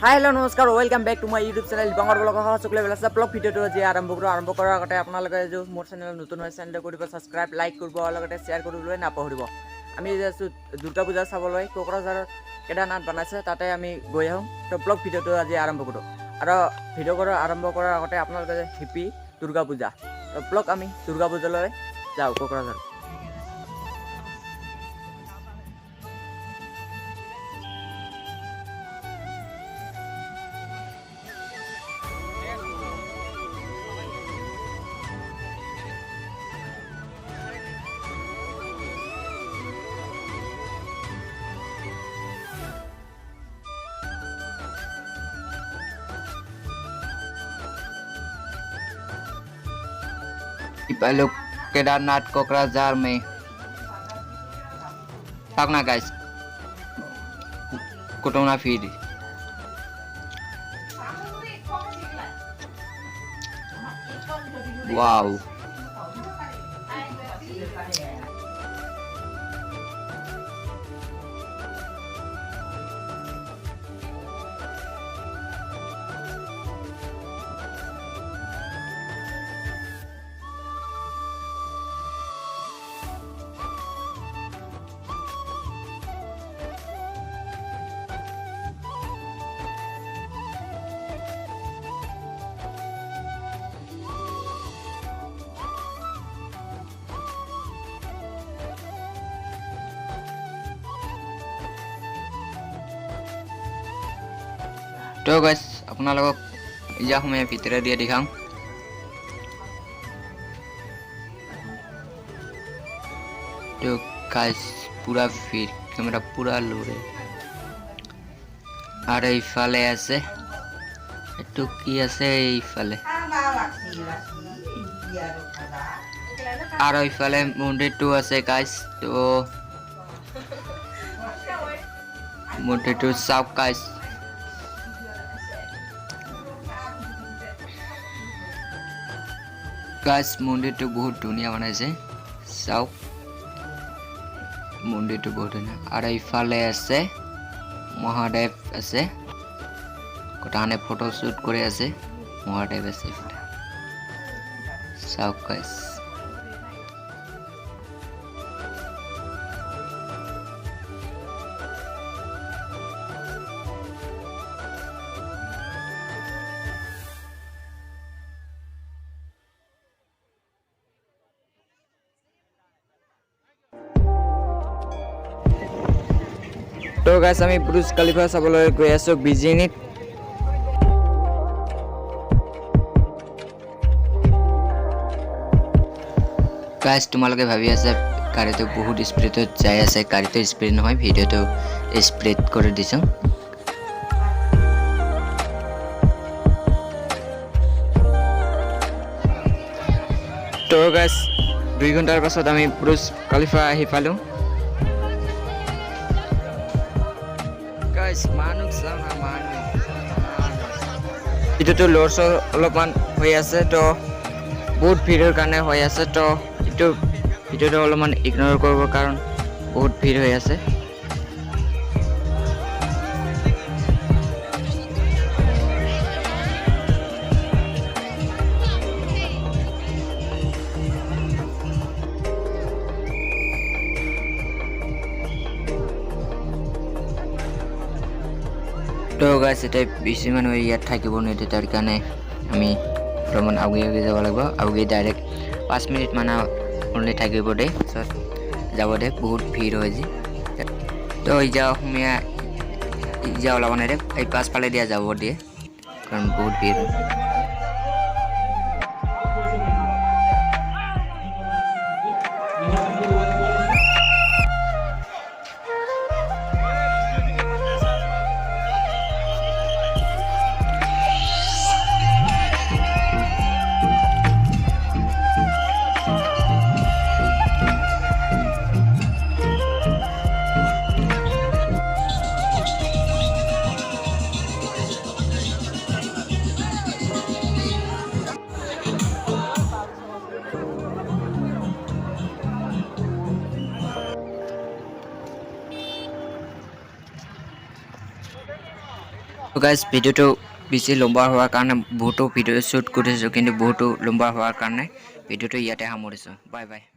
হাই hello' নমস্কাৰ welcome back to my YouTube channel Dibankar ব্লগৰ সকলোকে বেলাছে ব্লগ ভিডিঅ'টো আজি আৰম্ভ কৰাৰ আগতে আপোনালোকে যে মোৰ চেনেল নতুন হয় চেনেলটো কৰিব ছাবস্ক্ৰাইব লাইক কৰিব আৰু লগতে শ্বেয়াৰ কৰিবলৈ নাপাহৰিব। আমি যে আছোঁ দুৰ্গা পূজা চাবলৈ কোকৰাঝাৰত কেদাৰনাথ বনাইছে তাতে আমি গৈ আহোঁ। তো ব্লগ ভিডিঅ'টো আজি আৰম্ভ কৰোঁ আৰু ভিডিঅ' আৰম্ভ কৰাৰ আগতে আপোনালোকে যে হেপী দুৰ্গা পূজা ব্লগ আমি দুৰ্গা পূজালৈ যাওঁ কোকৰাঝাৰ। Ipaluk Kedarnath Kokrajhar में भागना गाइस कुटुंबा फिर वाव तो गाइस अपना लोग या हमें भीतर दिया दिखाऊं तो गाइस पूरा फिर कैमरा पूरा लो रे और इफाले ऐसे तो की ऐसे इफाले और इफाले मुंडे टू ऐसे गाइस तो मुंडे टू सब गाइस गाइस मन्दिरটো बहुत ধুনীয়া বনাইছে চাওক মন্দিৰটো বহুত ধুনীয়া আৰু ইফালে আছে মহাদেৱ আছে কোটানে ফটো শুট কৰি আছে মহাদেৱ আছে চাওক গাইস तो गाइस আমি বুর্জ খলিফা চাবলৈ গৈ আছো বিজিনিত গাইস তোমালোকে ভাবি আছে গাড়ীটো বহুত স্পিডত যাই আছে গাড়ীটো স্পিড নহয় ভিডিওটো স্প্লিট কৰি দিছো তো গাইস 2 ঘণ্টাৰ পাছত আমি বুৰ্জ খলিফা আহি পালো মানুষ এটো লৰ্ছ অলপমান হৈ আছে তো বহুত ভিৰৰ কাৰণে হৈ আছে তো এটো ভিডিওটো অলপমান ইগনোৰ কৰিব কাৰণ বহুত ভিৰ হৈ আছে তো গাইস এটা বেশি মানুহ ইয়াত থাকিব নিদিয়ে তাৰ কাৰণে আমি অলপমান আগুৱাই যাব লাগিব আগুৱাই ডাইৰেক্ট 5 মিনিট মান অনলি থাকিব দে পিছত যাব দে বহুত ভিৰ হৈ যি তো যাও লগনে দে এই পাছফালে দিয়া যাব দিয়ে কাৰণ বহুত ভিৰ গাইজ ভিডিঅ'টো বেছি লম্বা হোৱাৰ কাৰণে বহুতো ভিডিঅ' শ্বুট কৰিছোঁ কিন্তু বহুতো লম্বা হোৱাৰ কাৰণে ভিডিঅ'টো ইয়াতে সামৰিছোঁ বাই বাই